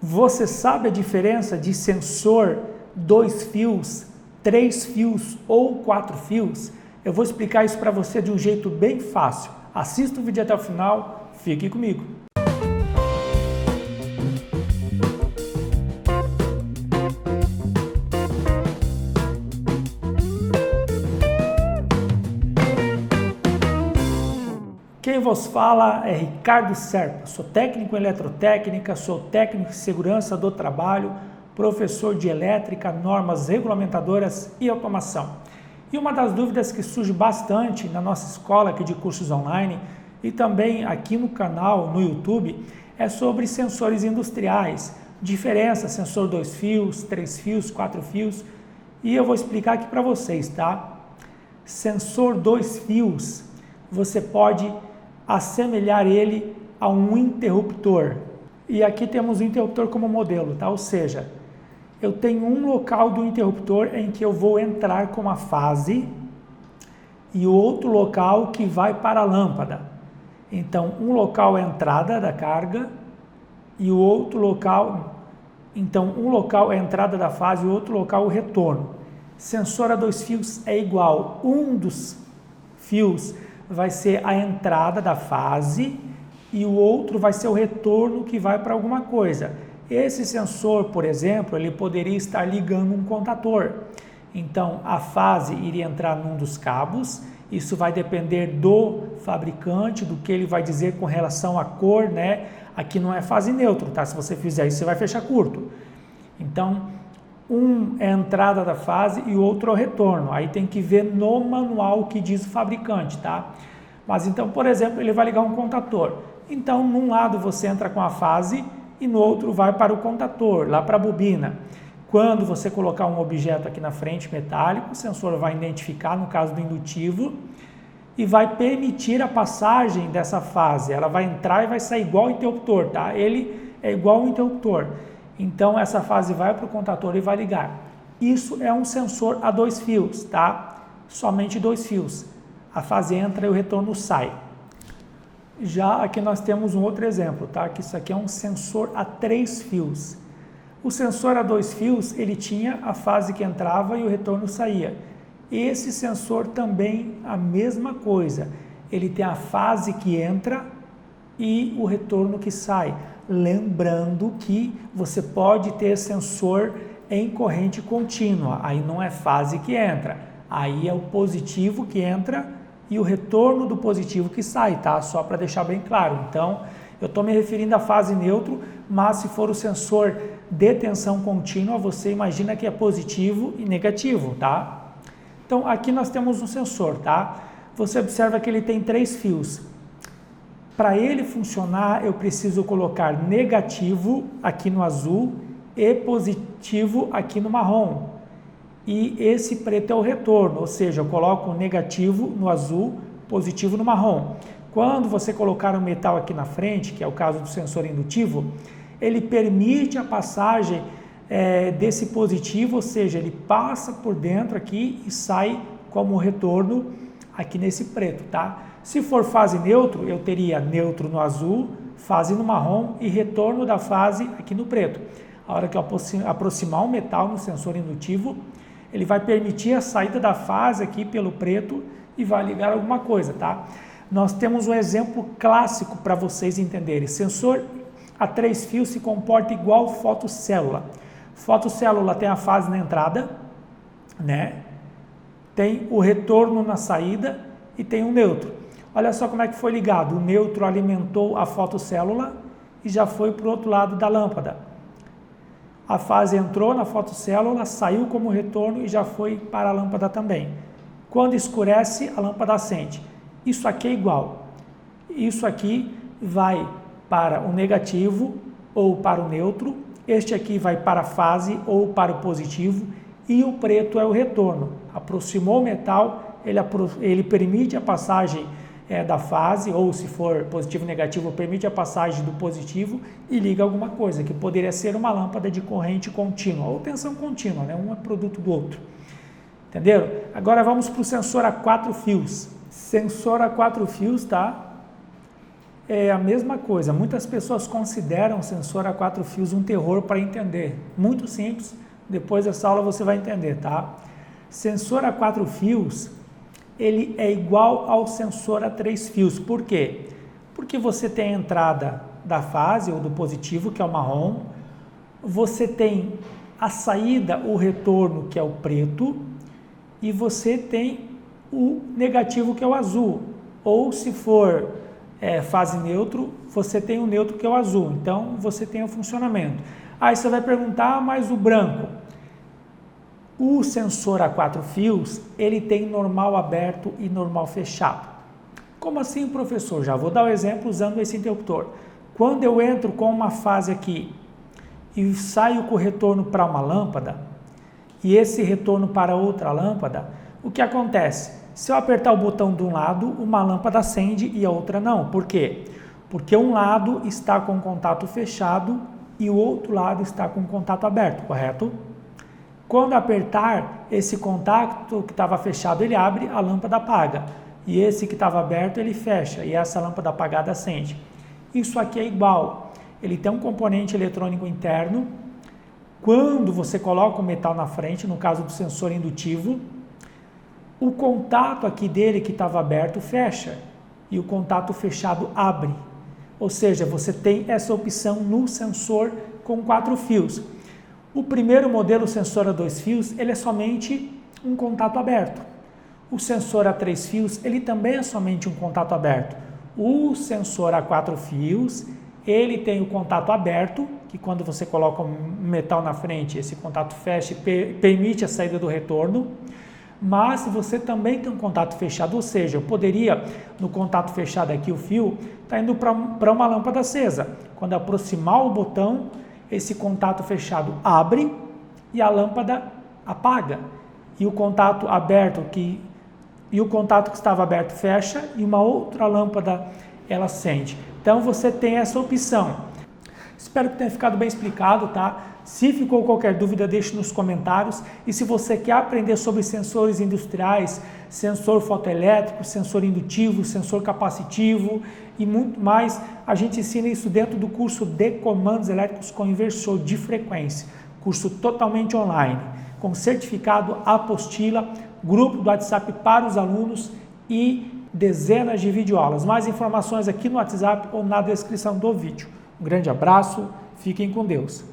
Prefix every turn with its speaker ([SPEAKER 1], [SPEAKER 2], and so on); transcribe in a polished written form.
[SPEAKER 1] Você sabe a diferença de sensor 2 fios, 3 fios ou 4 fios? Eu vou explicar isso para você de um jeito bem fácil. Assista o vídeo até o final, fique comigo. Quem vos fala é Ricardo Serpa, sou técnico em eletrotécnica, sou técnico em segurança do trabalho, professor de elétrica, normas regulamentadoras e automação. E uma das dúvidas que surge bastante na nossa escola aqui de cursos online e também aqui no canal, no YouTube, é sobre sensores industriais, diferença, sensor 2 fios, 3 fios, 4 fios, e eu vou explicar aqui para vocês, tá? Sensor 2 fios, você pode assemelhar ele a um interruptor. E aqui temos o interruptor como modelo, tá? Ou seja, eu tenho um local do interruptor em que eu vou entrar com a fase e o outro local que vai para a lâmpada. Então, um local é a entrada da carga e o outro local, então um local é a entrada da fase e o outro local o retorno. Sensor a 2 fios é igual, um dos fios vai ser a entrada da fase e o outro vai ser o retorno que vai para alguma coisa. Esse sensor, por exemplo, ele poderia estar ligando um contator. Então, a fase iria entrar num dos cabos, isso vai depender do fabricante, do que ele vai dizer com relação à cor, né? Aqui não é fase neutro, tá? Se você fizer isso, você vai fechar curto. Então, um é a entrada da fase e o outro é o retorno. Aí tem que ver no manual que diz o fabricante, tá? Mas então, por exemplo, ele vai ligar um contator. Então, num lado você entra com a fase e no outro vai para o contator, lá para a bobina. Quando você colocar um objeto aqui na frente metálico, o sensor vai identificar, no caso do indutivo, e vai permitir a passagem dessa fase. Ela vai entrar e vai sair igual ao interruptor, tá? Ele é igual ao interruptor. Então, essa fase vai para o contator e vai ligar. Isso é um sensor a 2 fios, tá? Somente 2 fios. A fase entra e o retorno sai. Já aqui nós temos um outro exemplo, tá? Que isso aqui é um sensor a 3 fios. O sensor a 2 fios, ele tinha a fase que entrava e o retorno saía. Esse sensor também a mesma coisa. Ele tem a fase que entra e o retorno que sai. Lembrando que você pode ter sensor em corrente contínua, aí não é fase que entra, aí é o positivo que entra e o retorno do positivo que sai, tá? Só para deixar bem claro. Então, eu estou me referindo à fase neutro, mas se for o sensor de tensão contínua, você imagina que é positivo e negativo, tá? Então, aqui nós temos um sensor, tá? Você observa que ele tem 3 fios. Para ele funcionar, eu preciso colocar negativo aqui no azul e positivo aqui no marrom. E esse preto é o retorno, ou seja, eu coloco o negativo no azul, positivo no marrom. Quando você colocar o metal aqui na frente, que é o caso do sensor indutivo, ele permite a passagem desse positivo, ou seja, ele passa por dentro aqui e sai como retorno aqui nesse preto, tá? Se for fase neutro, eu teria neutro no azul, fase no marrom e retorno da fase aqui no preto. A hora que eu aproximar o metal no sensor indutivo, ele vai permitir a saída da fase aqui pelo preto e vai ligar alguma coisa, tá? Nós temos um exemplo clássico para vocês entenderem. Sensor a 3 fios se comporta igual fotocélula. Fotocélula tem a fase na entrada, né? Tem o retorno na saída e tem o neutro. Olha só como é que foi ligado. O neutro alimentou a fotocélula e já foi para o outro lado da lâmpada. A fase entrou na fotocélula, saiu como retorno e já foi para a lâmpada também. Quando escurece, a lâmpada acende. Isso aqui é igual. Isso aqui vai para o negativo ou para o neutro. Este aqui vai para a fase ou para o positivo. E o preto é o retorno. Aproximou o metal, ele permite a passagem da fase, ou se for positivo ou negativo, permite a passagem do positivo e liga alguma coisa, que poderia ser uma lâmpada de corrente contínua, ou tensão contínua, né? Um é produto do outro. Entenderam? Agora vamos para o sensor a 4 fios. Sensor a 4 fios, tá? é a mesma coisa. Muitas pessoas consideram o sensor a 4 fios um terror para entender. Muito simples, depois dessa aula você vai entender, tá? Sensor a 4 fios, ele é igual ao sensor a 3 fios. Por quê? Porque você tem a entrada da fase ou do positivo, que é o marrom, você tem a saída, o retorno, que é o preto, e você tem o negativo, que é o azul. Ou se for fase neutro, você tem o neutro, que é o azul. Então, você tem o funcionamento. Aí você vai perguntar, mas o branco? O sensor a 4 fios, ele tem normal aberto e normal fechado. Como assim, professor? Já vou dar o exemplo usando esse interruptor. Quando eu entro com uma fase aqui e saio com o retorno para uma lâmpada, e esse retorno para outra lâmpada, o que acontece? Se eu apertar o botão de um lado, uma lâmpada acende e a outra não. Por quê? Porque um lado está com contato fechado e o outro lado está com contato aberto, correto? Quando apertar, esse contato que estava fechado, ele abre, a lâmpada apaga. E esse que estava aberto, ele fecha e essa lâmpada apagada acende. Isso aqui é igual. Ele tem um componente eletrônico interno. Quando você coloca o metal na frente, no caso do sensor indutivo, o contato aqui dele que estava aberto fecha e o contato fechado abre. Ou seja, você tem essa opção no sensor com 4 fios. O primeiro modelo, o sensor a 2 fios, ele é somente um contato aberto. O sensor a 3 fios, ele também é somente um contato aberto. O sensor a 4 fios, ele tem o contato aberto, que quando você coloca um metal na frente, esse contato fecha e permite a saída do retorno. Mas você também tem um contato fechado, ou seja, eu poderia, no contato fechado aqui, o fio está indo para uma lâmpada acesa. Quando aproximar o botão, esse contato fechado abre e a lâmpada apaga. E o contato aberto o contato que estava aberto fecha e uma outra lâmpada ela acende. Então você tem essa opção. Espero que tenha ficado bem explicado, tá? Se ficou qualquer dúvida, deixe nos comentários. E se você quer aprender sobre sensores industriais, sensor fotoelétrico, sensor indutivo, sensor capacitivo e muito mais, a gente ensina isso dentro do curso de comandos elétricos com inversor de frequência. Curso totalmente online, com certificado, apostila, grupo do WhatsApp para os alunos e dezenas de videoaulas. Mais informações aqui no WhatsApp ou na descrição do vídeo. Um grande abraço, fiquem com Deus.